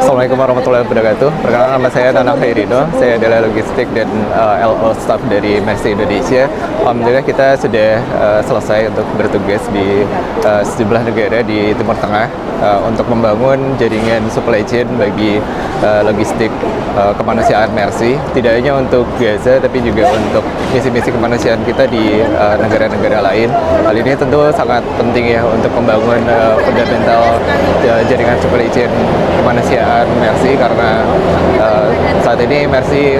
Assalamualaikum warahmatullahi wabarakatuh. Perkenalkan, nama saya Nana Khairino. Saya adalah logistik dan LO staff dari Mercy Indonesia. Alhamdulillah kita sudah selesai untuk bertugas di sejumlah negara di Timur Tengah untuk membangun jaringan supply chain bagi logistik kemanusiaan Mercy. Tidak hanya untuk Gaza, tapi juga untuk misi-misi kemanusiaan kita di negara-negara lain. Hal ini tentu sangat penting ya untuk membangun fundamental jaringan supply chain kemanusiaan Mercy, karena saat ini Mercy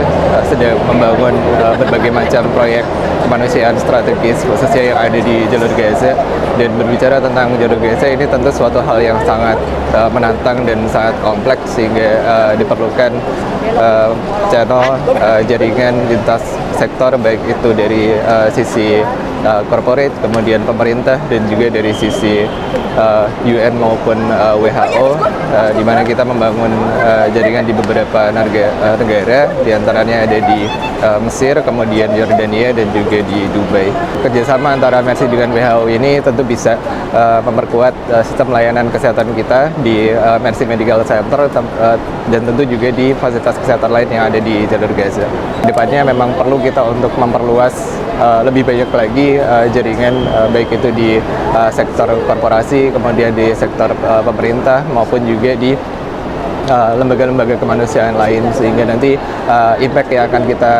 sedang membangun berbagai macam proyek kemanusiaan strategis khususnya yang ada di jalur Gaza. Dan berbicara tentang jalur Gaza ini tentu suatu hal yang sangat menantang dan sangat kompleks, sehingga diperlukan channel jaringan lintas sektor, baik itu dari sisi corporate, kemudian pemerintah, dan juga dari sisi UN maupun WHO, di mana kita membangun jaringan di beberapa negara, diantaranya ada di Mesir, kemudian Yordania, dan juga di Dubai. Kerjasama antara Mercy dengan WHO ini tentu bisa memperkuat sistem layanan kesehatan kita di Mercy Medical Center, dan tentu juga di fasilitas kesehatan lain yang ada di jalur Gaza. Depannya memang perlu kita untuk memperluas lebih banyak lagi jaringan, baik itu di sektor korporasi, kemudian di sektor pemerintah, maupun juga di lembaga-lembaga kemanusiaan lain, sehingga nanti impact yang akan kita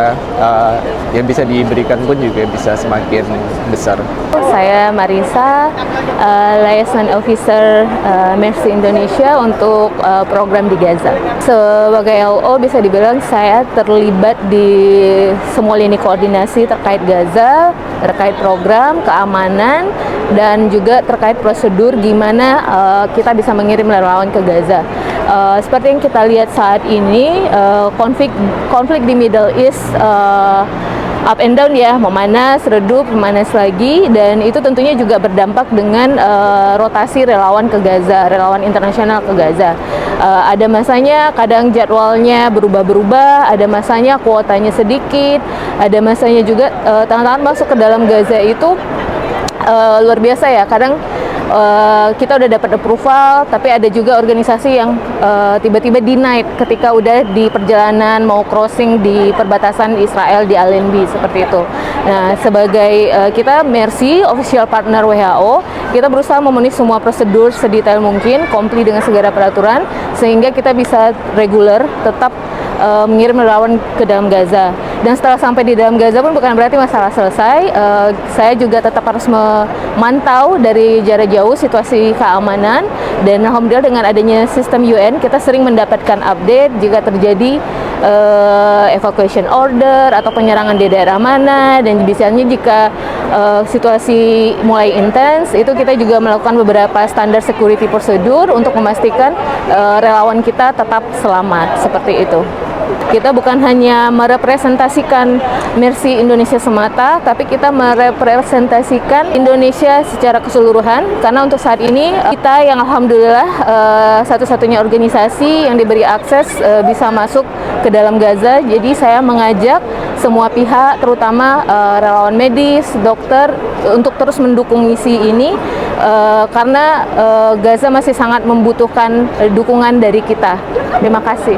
yang bisa diberikan pun juga bisa semakin besar. Saya Marisa, Liaison Officer Mercy Indonesia untuk program di Gaza. Sebagai LO bisa dibilang saya terlibat di semua lini koordinasi terkait Gaza, terkait program, keamanan, dan juga terkait prosedur gimana kita bisa mengirim relawan ke Gaza. Seperti yang kita lihat saat ini, konflik di Middle East up and down ya, memanas, redup, memanas lagi, dan itu tentunya juga berdampak dengan rotasi relawan ke Gaza, relawan internasional ke Gaza. Ada masanya kadang jadwalnya berubah-berubah, ada masanya kuotanya sedikit, ada masanya juga tangan-tangan masuk ke dalam Gaza itu luar biasa ya. Kadang kita udah dapat approval, tapi ada juga organisasi yang tiba-tiba denied ketika udah di perjalanan mau crossing di perbatasan Israel di Allenby, seperti itu. Nah, sebagai kita Mercy, official partner WHO, kita berusaha memenuhi semua prosedur sedetail mungkin, komplit dengan segala peraturan, sehingga kita bisa reguler tetap mengirim relawan ke dalam Gaza. Dan setelah sampai di dalam Gaza pun bukan berarti masalah selesai. Saya juga tetap harus memantau dari jarak jauh situasi keamanan, dan alhamdulillah dengan adanya sistem UN kita sering mendapatkan update jika terjadi evacuation order atau penyerangan di daerah mana, dan biasanya jika situasi mulai intens itu kita juga melakukan beberapa standar security prosedur untuk memastikan relawan kita tetap selamat, seperti itu. Kita bukan hanya merepresentasikan Mercy Indonesia semata, tapi kita merepresentasikan Indonesia secara keseluruhan, karena untuk saat ini kita yang alhamdulillah satu-satunya organisasi yang diberi akses bisa masuk ke dalam Gaza. Jadi saya mengajak semua pihak, terutama relawan medis, dokter, untuk terus mendukung misi ini, karena Gaza masih sangat membutuhkan dukungan dari kita. Terima kasih.